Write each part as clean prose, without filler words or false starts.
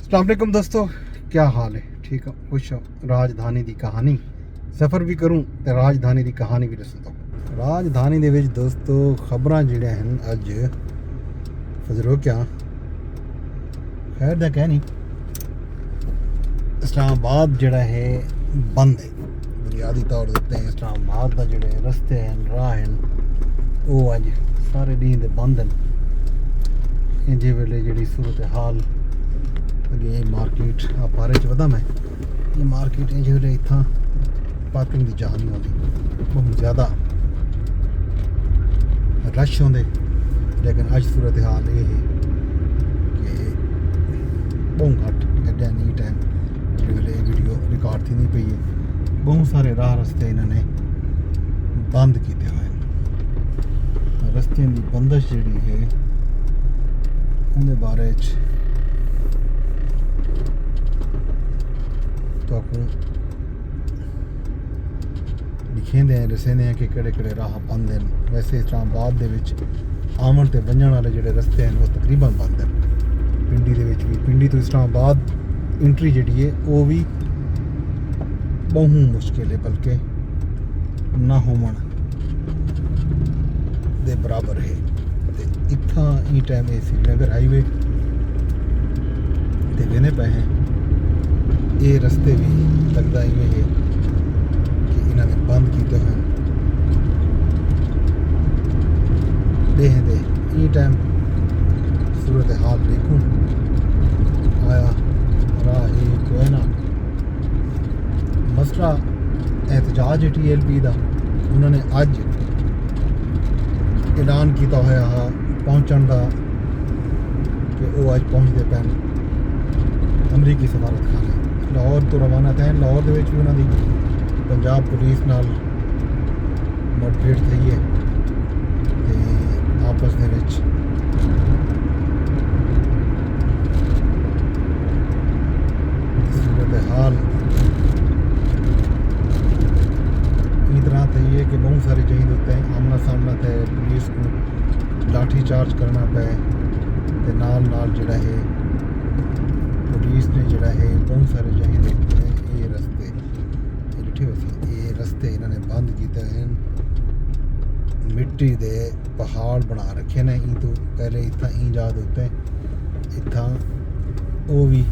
अस्सलाम वालेकुम दोस्तों, क्या हाल है? ठीक हो, खुश हो? राजधानी दी कहानी सफ़र भी करूं ते राजधानी दी कहानी भी दस्सां। राजधानी दे विच दोस्तों खबरां जिहड़ियां हन अज फजरो क्या खैर दा कह नहीं, इस्लामाबाद जिहड़ा है बंद है। बुनियादी तौर उत्ते इस्लामाबाद दा जिहड़े रस्ते हैं राह हैं वो अज सारे दिन दे बंद हैं। इंजे वेले जिहड़ी सूरत हाल ये मार्केट आप बारे च वधा मैं ये मार्केट इंज वेले इत्थां पार्किंग दी जान नहीं होंदी, बहुत ज़्यादा रश होंदे। लेकिन अज सूरत हाल ये है कि बहुत घट्ट गड्डियां नी टाइम जिस वेले वीडियो रिकॉर्ड थी पई है। बहुत सारे राह रस्ते इन्होंने बंद किए हुए हैं। रस्ते की बंदिश जी है उनके बारे तो लिखेंदे हैं दसेंदे हैं कि केड़े राह बंद हैं। वैसे इस्लामाबाद दे विच आवन ते वंजण वाले जिहड़े रस्ते हैं वो तकरीबन बंद हैं। पिंडी दे विच भी पिंडी तो इस्लामाबाद एंट्री जिहड़ी है वो भी बहुत मुश्किल है, बल्कि ना होवन दे बराबर है। ते इत्थां ई टाइम ए श्रीनगर हाईवे ते वेने पे हैं ये रस्ते भी लगता इवें है कि इन्होंने बंद किए हुए हैं। देखते ये टाइम सूरत हाल देखूँ आया राह कोई ना मसला एहतजाज TLP का उन्होंने अज ऐलान किया होया पहुँचण का कि वो अज पहुँचते पैन अमरीकी सफारत खाने लाहौर तो रवाना थे। लाहौर के भी उन्होंने पंजाब पुलिस नाल मुठभेड़ थी है ते आपस दे विच सूरत हाल इस तरह थी है कि बहुत सारे जहीद होते हैं आमना सामना थे पुलिस को लाठी चार्ज करना पे ते नाल जिहड़ा है पुलिस ने जिहड़ा है बहुत सारे जहीद होते हैं। ये रस्ते ये रस्ते इन्होंने बंद किए हैं। मिट्टी दे पहाड़ बना रखे ने ई तो पहले इतना ईजाद होते इतना वो भी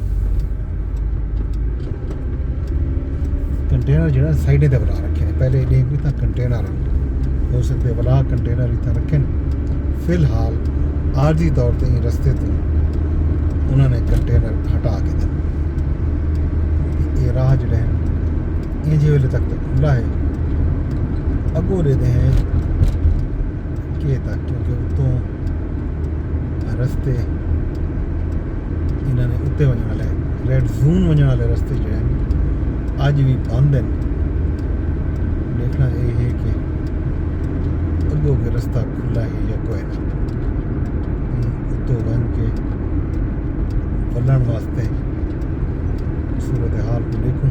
कंटेनर जो साइडें पर बना रखे हैं। पहले इन्हें भी इतना कंटेनर हो सकते बला कंटेनर इतना रखे फिलहाल आर्जी तौर पर रस्ते तो उन्होंने कंटेनर हटा के दें। ये राह जो है इंजे वेले तक तो खुला है, अगों रहते हैं कि तक क्योंकि उतों रस्ते इन्होंने उत्ते वजन वाले रेड जोन वजन वाले रस्ते जो हैं अज भी बंद हैं। देखना ये है कि अगों के रास्ता खुला है या कोई ना उत्तों बन के वलन वास्ते सूरत हाल को देखूँ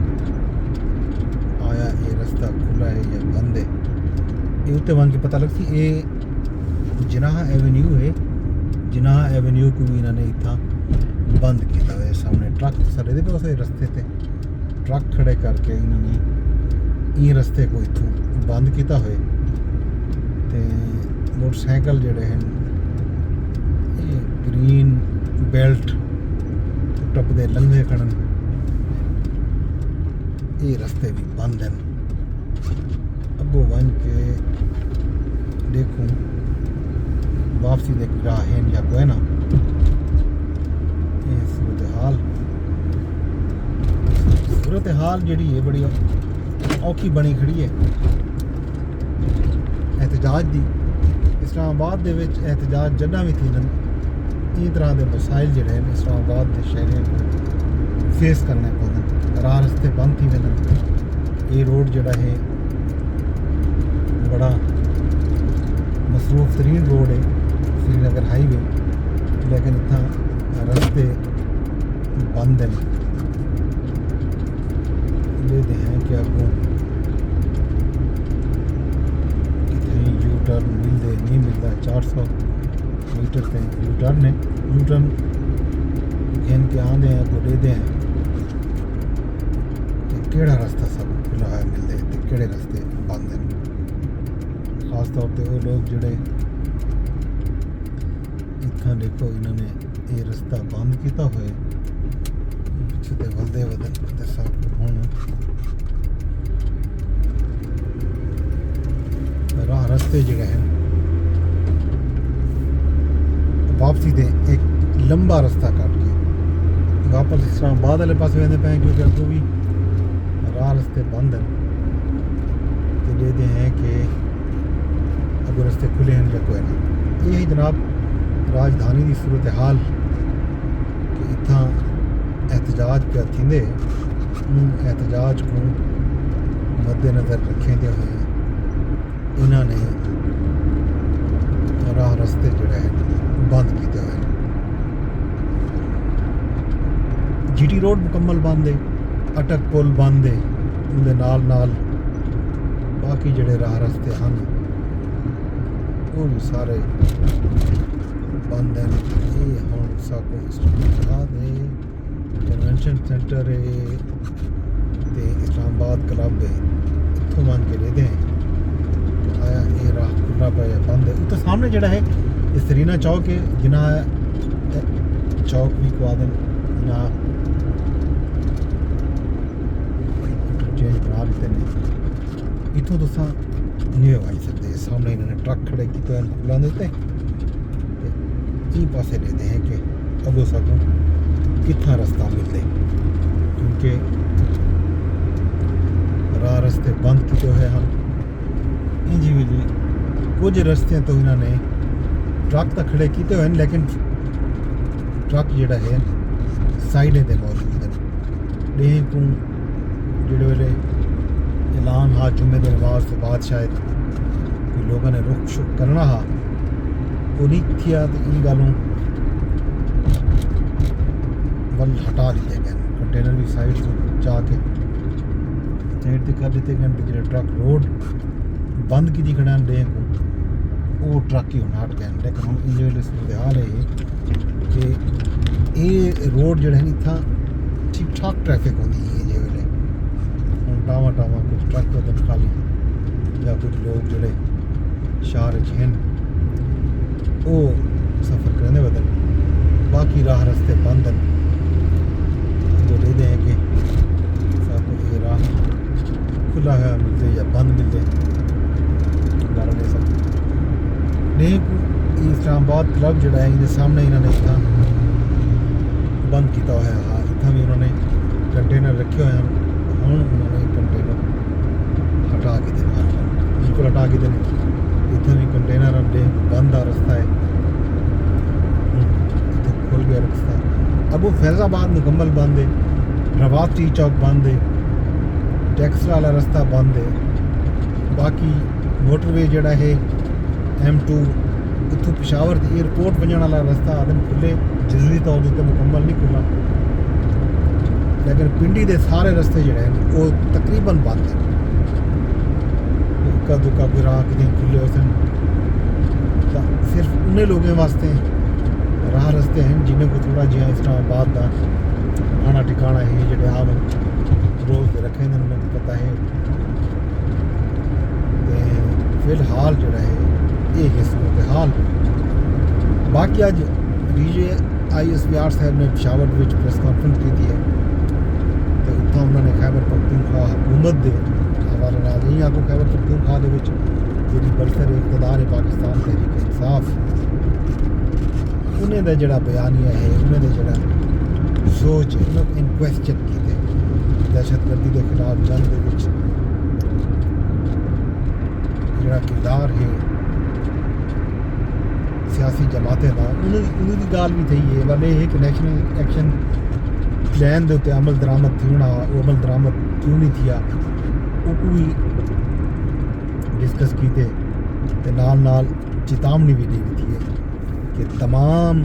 आया ये रास्ता खुला है या बंद है। ये उत्ते बन के पता लगती ये जिनाह एवेन्यू है। जिनाह एवेन्यू को भी इन्होंने इतना बंद किया हुआ है। सामने ट्रक सारे दे पास रस्ते ते ट्रक खड़े करके इन्होंने ये रस्ते को इतों बंद किया हुए ते मोटरसाइकिल जोड़े हैं ये ग्रीन बेल्ट टपदे लंघे खड़न ये रस्ते भी बंद हैं। अगों वन के देखूँ वापसी दे राह है या कोई ना ये सूरत हाल जी है बड़ी औखी बनी खड़ी है एहतजाज दी। इस्लामाबाद दे विच एहतजाज जदा भी थी इस तरह के मसाइल जोड़े हैं इस्लामाबाद के शहरों को फेस करने पौधे। राह रस्ते बंद थी वन। ये रोड जोड़ा है बड़ा मसरूफ तरीन रोड है श्रीनगर हाईवे, लेकिन इतना रस्ते बंद हैं। लेते हैं कि अगों कितने यू टर्न मिलते नहीं मिलता 400 मीटर पे यू टर्न है। यू टर्न गिन के आंदे हैं को देते हैं कि केड़ा रास्ता सब खुला है मिलते ते केड़े रास्ते बंद हैं। खास तौर पे वो लोग जोड़े इतना देखो इन्होंने ये रास्ता बंद किया हुआ है पिछे तो वलदे वदन ते सब हुण राह रस्ते जोड़े हैं वापसी दे एक लंबा रास्ता काट के वापस इस्लामाबाद वाले पास वेंदे पे क्योंकि अगों भी राह रस्ते बंद हैं तो देते हैं कि अगों रस्ते खुले हैं या कोई ना। ये जनाब राजधानी की सूरत हाल कि इतना एहतजाज पे थींदे एहतजाज को मद्देनज़र रखेंदे हुए इन्होंने राह रस्ते जोड़े हैं बंद किए हुए हैं। GT रोड मुकम्मल बंद है, अटक पुल बंद है, उनके नाल बाकी जोड़े राह रस्ते हैं वो भी सारे बंद हैं। ये हम साको इस्लामाबाद है कन्वेंशन सेंटर है ते इस्लामाबाद क्लब है इतों मान के लेते हैं आया ये राह खुला पे बंद है। तो सामने जड़ा है ये सरीना चौक है जिना चौक भी को आदन जिना चेंज बना लेते हैं इतों तुसा नहीं आई सकते। सामने इन्होंने ट्रक खड़े की तो बुला देते ई पासे लेते हैं कि अगो सगों कितना रास्ता मिलते क्योंकि राह रस्ते बंद किए हुए हैं। इंजी भी कुछ रस्ते तो इन्होंने ट्रक तो खड़े किए हुए हैं लेकिन ट्रक जोड़ा है साइडें पर मौजूद है। डें को जोड़े वेले ऐलान हा जुम्मे के नमाज तो बाद शायद कोई लोगों ने रुख शुक करना हा वो नहीं किया तो इन गलों वल हटा दिए गए कंटेनर भी साइड से जाके साइड से कर दिते गए जो ट्रक रोड बंद की खड़ा डे को वो ट्रक ही हूँ हट गए। लेकिन हम इन वेले सूरत हाल है कि ये रोड जो है इतना ठीक ठाक ट्रैफिक होती है ये वेले हम टावा कुछ ट्रक होते खाली या कुछ लोग जोड़े शहर हैं वो सफ़र करने बदल बाकी राह रस्ते बंद हैं वो दे दें कि सबको ये राह खुला है मिलते या बंद मिलते बारह नहीं सकते नहीं इस्लामाबाद क्लब जोड़ा है इनके सामने इन्होंने इतना बंद किया हुआ है। हाँ इतना भी उन्होंने कंटेनर रखे हुए हैं हूँ उन्होंने कंटेनर हटा के देना बिल्कुल हटा के देने इतना भी कंटेनर अब डे बंद आ रास्ता है तो खुल गया रास्ता। अब वो फैज़ाबाद मुकम्मल बंद है, रवाती चौक बंद है, टेक्सला वाला रास्ता बंद है। बाकी मोटरवे जोड़ा है M2 इतों पिशावर एयरपोर्ट वजन वाला रास्ता आदम खुले जरूरी तौर पर मुकम्मल नहीं खुला लेकिन पिंडी के सारे रास्ते जोड़े हैं वो तकरीबन बंद है। इक्का दुक्का कोई राह कि खुले हो सन सिर्फ उन्हें लोगों वास्ते राह रस्ते हैं जिन्हें को थोड़ा जिहा इस्लामाबाद का आना ठिकाना है जोड़े आम रोज़ रखे उन्हें पता है। फिलहाल जोड़ा है ये सूरत हाल। बाकी अज DJ ISPR साहब ने पिशावर प्रेस कॉन्फ्रेंस की थी है तो इतना उन्होंने खैबर पख्तूनख्वा हुकूमत के हवाले नाल यही आपको खैबर पख्तूनख्वा के जी बरसर इक़्तिदार है पाकिस्तान तहरीक इंसाफ उन्हें दा जड़ा बयानिया है उन्हें दा जड़ा सोच है उन्हें इन क्वेश्चन किए दहशतगर्दी के खिलाफ जंग के जड़ा किरदार है सियासी जमातें का उन्होंने की गाल भी थी है वाले एक नेशनल एक्शन प्लान के उत्ते अमल दरामद थी होना वो अमल दरामद क्यों नहीं थिया वो भी डिस्कस किए नाल चेतावनी भी दी थी कि तमाम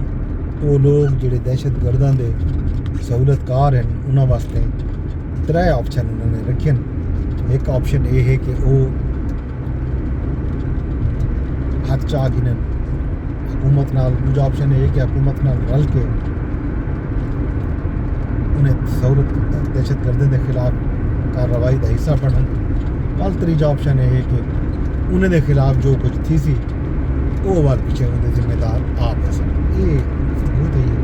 वो लोग जोड़े दहशतगर्दां के सहूलतकार हैं उन्होंने वास्ते 3 ऑप्शन उन्होंने रखे। एक ऑप्शन ये है कि वो हाथ चाह गिनन हुकूमत नाल, दूजा ऑप्शन है कि हुकूमत नाल रल के दहशत गर्दे के खिलाफ कार्रवाई का हिस्सा बनन। और तीजा ऑप्शन है कि उन्हें के खिलाफ जो कुछ थी सी वो वाल पीछे उन्हें जिम्मेदार आप है सन। ये सबूत है। ये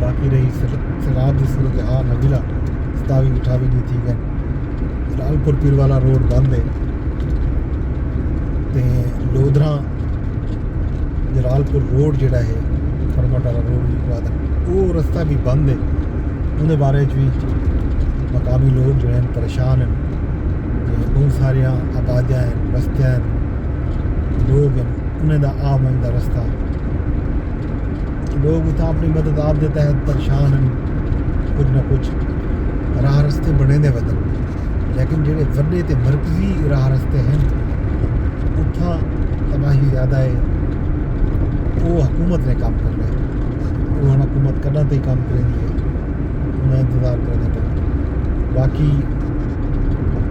बाकी रही सैलाब की सूरत हाल नबीला 27-28 नहीं थी गए। लालपुर पीर वाला रोड बंद है ते लोधरा जलालपुर रोड जोड़ा है फरमट वाला रोड भी बाद वो रास्ता भी बंद है। उन्हें बारे भी मकामी लोग जो हैं परेशान हैं। बहुत सारिया आबादियाँ हैं, बस्तियाँ हैं, लोग हैं, उन्हें दा आमन दा रास्ता लोग उतना अपनी मदद आप देता है परेशान हैं। कुछ ना कुछ राह रस्ते बने दे वतन, लेकिन जेडे वड्डे ते मरकजी राह रस्ते हैं उतना तबाही ज़्यादा है। वो हुकूमत ने काम कर रहे हैं। वो हुकूमत करना तो ही काम करेंगी है, उन्हें इंतज़ार करने पर। बाकी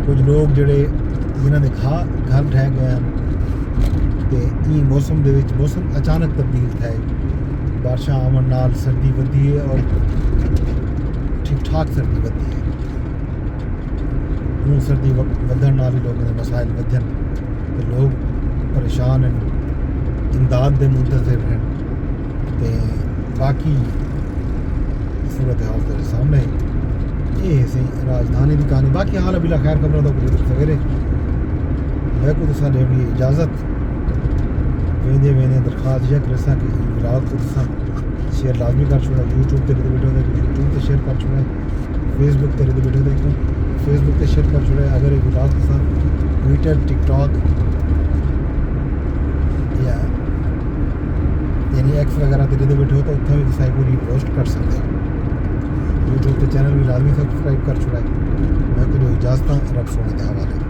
कुछ लोग जोड़े जिन्होंने घर ढह गए हैं तो ई मौसम दे विच मौसम अचानक तब्दील है। बारिशां आवन नाल सर्दी वधी है और ठीक ठाक सर्दी वधी है। हूँ सर्दी वधन नाल ही लोगों के मसाइल वधन तो लोग परेशान हैं, इमदाद के मुंतज़िर हैं। तो बाकी सूरत हाल तेरे सामने ये सही राजधानी की कहानी। बाकी हाल अभी खैर खबर तो सवेरे मैं को तुसा देनी इजाज़त वेंदे वेंदे दरखास्त यह करसा कि विलाग को तुसा शेयर लाजमी कर छोड़ा। यूट्यूब तेरे वीडियो देख यूट्यूब पर शेयर कर छोड़ा, फेसबुक तेरे वीडियो देख फेसबुक पर शेयर कर छोड़ा। अगर एक विलाग तुसा ट्विटर टिकटॉक या यानी एक्स वगैरह तेरे वीडियो तो उत्थे भी तुसा को रीपोस्ट कर सकते हो। यूट्यूब के चैनल भी लाजमी सब्सक्राइब कर छोड़ा। मैं तेरी इजाज़त रब सोने के हवाले।